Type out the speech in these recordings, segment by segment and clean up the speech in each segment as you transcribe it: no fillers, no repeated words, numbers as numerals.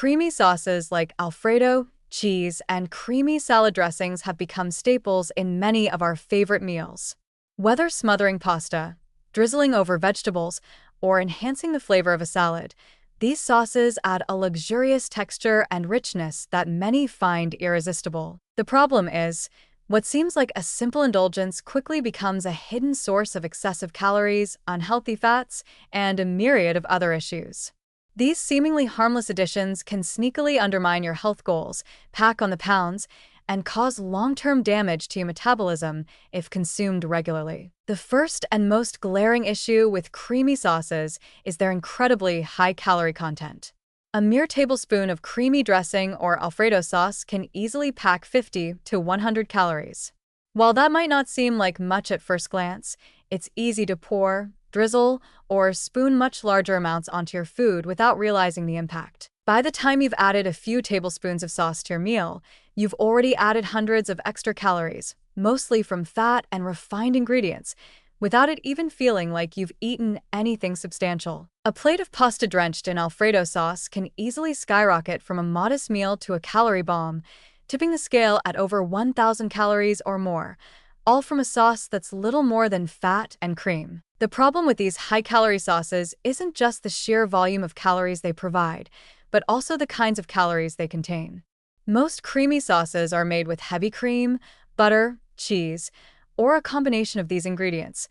Creamy sauces like Alfredo, cheese, and creamy salad dressings have become staples in many of our favorite meals. Whether smothering pasta, drizzling over vegetables, or enhancing the flavor of a salad, these sauces add a luxurious texture and richness that many find irresistible. The problem is, what seems like a simple indulgence quickly becomes a hidden source of excessive calories, unhealthy fats, and a myriad of other issues. These seemingly harmless additions can sneakily undermine your health goals, pack on the pounds, and cause long-term damage to your metabolism if consumed regularly. The first and most glaring issue with creamy sauces is their incredibly high-calorie content. A mere tablespoon of creamy dressing or Alfredo sauce can easily pack 50 to 100 calories. While that might not seem like much at first glance, it's easy to pour, drizzle, or spoon much larger amounts onto your food without realizing the impact. By the time you've added a few tablespoons of sauce to your meal, you've already added hundreds of extra calories, mostly from fat and refined ingredients, without it even feeling like you've eaten anything substantial. A plate of pasta drenched in Alfredo sauce can easily skyrocket from a modest meal to a calorie bomb, tipping the scale at over 1,000 calories or more, all from a sauce that's little more than fat and cream. The problem with these high-calorie sauces isn't just the sheer volume of calories they provide, but also the kinds of calories they contain. Most creamy sauces are made with heavy cream, butter, cheese, or a combination of these ingredients,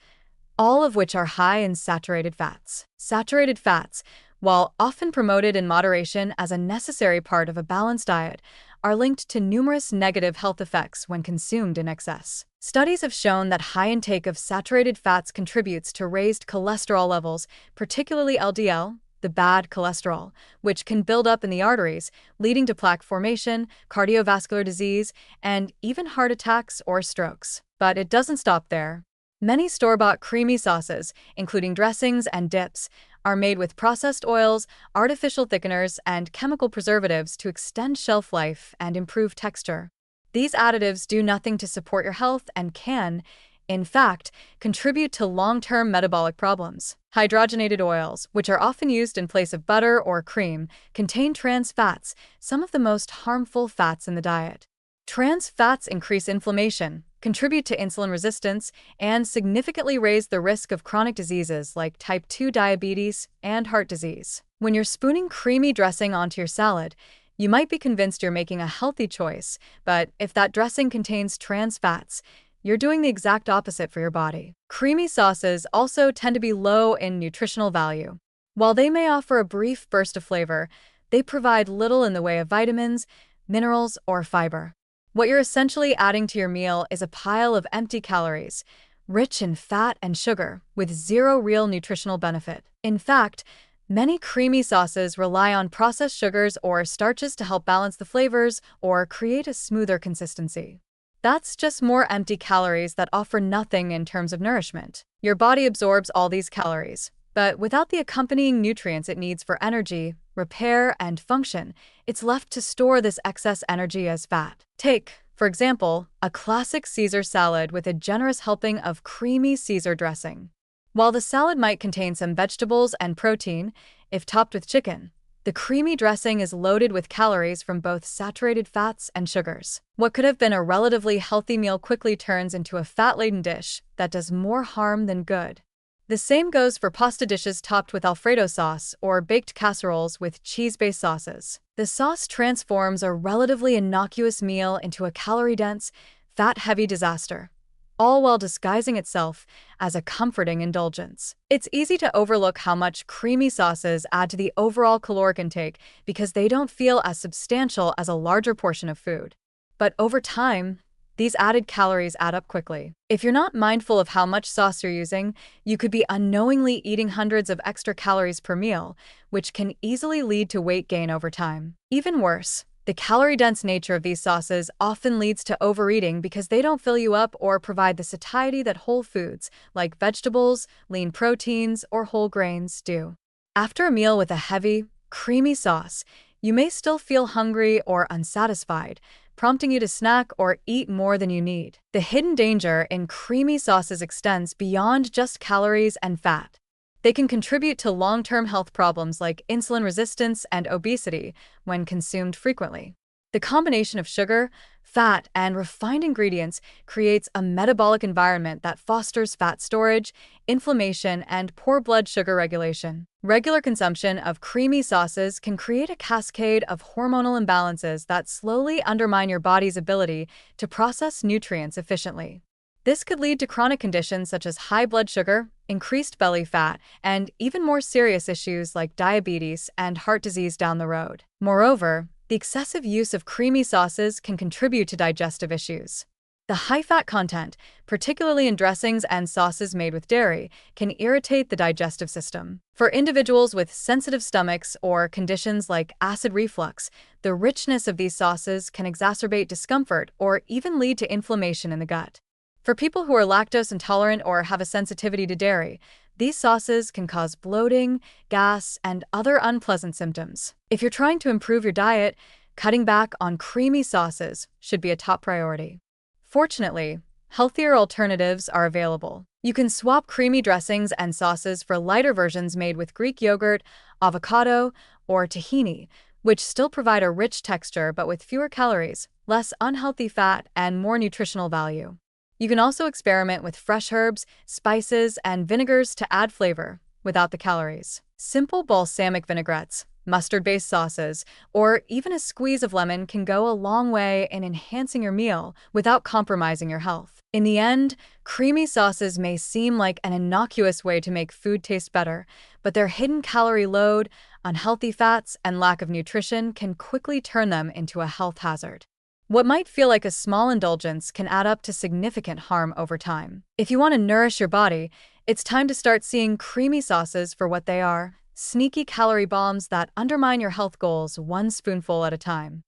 all of which are high in saturated fats. Saturated fats, while often promoted in moderation as a necessary part of a balanced diet, are linked to numerous negative health effects when consumed in excess. Studies have shown that high intake of saturated fats contributes to raised cholesterol levels, particularly LDL, the bad cholesterol, which can build up in the arteries, leading to plaque formation, cardiovascular disease, and even heart attacks or strokes. But it doesn't stop there. Many store-bought creamy sauces, including dressings and dips, are made with processed oils, artificial thickeners, and chemical preservatives to extend shelf life and improve texture. These additives do nothing to support your health and can, in fact, contribute to long-term metabolic problems. Hydrogenated oils, which are often used in place of butter or cream, contain trans fats, some of the most harmful fats in the diet. Trans fats increase inflammation, contribute to insulin resistance, and significantly raise the risk of chronic diseases like type 2 diabetes and heart disease. When you're spooning creamy dressing onto your salad, you might be convinced you're making a healthy choice, but if that dressing contains trans fats, you're doing the exact opposite for your body. Creamy sauces also tend to be low in nutritional value. While they may offer a brief burst of flavor, they provide little in the way of vitamins, minerals, or fiber. What you're essentially adding to your meal is a pile of empty calories, rich in fat and sugar, with zero real nutritional benefit. In fact, many creamy sauces rely on processed sugars or starches to help balance the flavors or create a smoother consistency. That's just more empty calories that offer nothing in terms of nourishment. Your body absorbs all these calories, but without the accompanying nutrients it needs for energy, repair, and function, it's left to store this excess energy as fat. Take, for example, a classic Caesar salad with a generous helping of creamy Caesar dressing. While the salad might contain some vegetables and protein, if topped with chicken, the creamy dressing is loaded with calories from both saturated fats and sugars. What could have been a relatively healthy meal quickly turns into a fat-laden dish that does more harm than good. The same goes for pasta dishes topped with Alfredo sauce or baked casseroles with cheese-based sauces. The sauce transforms a relatively innocuous meal into a calorie-dense, fat-heavy disaster, all while disguising itself as a comforting indulgence. It's easy to overlook how much creamy sauces add to the overall caloric intake because they don't feel as substantial as a larger portion of food. But over time, these added calories add up quickly. If you're not mindful of how much sauce you're using, you could be unknowingly eating hundreds of extra calories per meal, which can easily lead to weight gain over time. Even worse, the calorie-dense nature of these sauces often leads to overeating because they don't fill you up or provide the satiety that whole foods, like vegetables, lean proteins, or whole grains, do. After a meal with a heavy, creamy sauce, you may still feel hungry or unsatisfied, prompting you to snack or eat more than you need. The hidden danger in creamy sauces extends beyond just calories and fat. They can contribute to long-term health problems like insulin resistance and obesity when consumed frequently. The combination of sugar, fat, and refined ingredients creates a metabolic environment that fosters fat storage, inflammation, and poor blood sugar regulation. Regular consumption of creamy sauces can create a cascade of hormonal imbalances that slowly undermine your body's ability to process nutrients efficiently. This could lead to chronic conditions such as high blood sugar, increased belly fat, and even more serious issues like diabetes and heart disease down the road. Moreover, the excessive use of creamy sauces can contribute to digestive issues. The high fat content, particularly in dressings and sauces made with dairy, can irritate the digestive system. For individuals with sensitive stomachs or conditions like acid reflux, the richness of these sauces can exacerbate discomfort or even lead to inflammation in the gut. For people who are lactose intolerant or have a sensitivity to dairy, these sauces can cause bloating, gas, and other unpleasant symptoms. If you're trying to improve your diet, cutting back on creamy sauces should be a top priority. Fortunately, healthier alternatives are available. You can swap creamy dressings and sauces for lighter versions made with Greek yogurt, avocado, or tahini, which still provide a rich texture but with fewer calories, less unhealthy fat, and more nutritional value. You can also experiment with fresh herbs, spices, and vinegars to add flavor without the calories. Simple balsamic vinaigrettes, mustard-based sauces, or even a squeeze of lemon can go a long way in enhancing your meal without compromising your health. In the end, creamy sauces may seem like an innocuous way to make food taste better, but their hidden calorie load, unhealthy fats, and lack of nutrition can quickly turn them into a health hazard. What might feel like a small indulgence can add up to significant harm over time. If you want to nourish your body, it's time to start seeing creamy sauces for what they are: sneaky calorie bombs that undermine your health goals one spoonful at a time.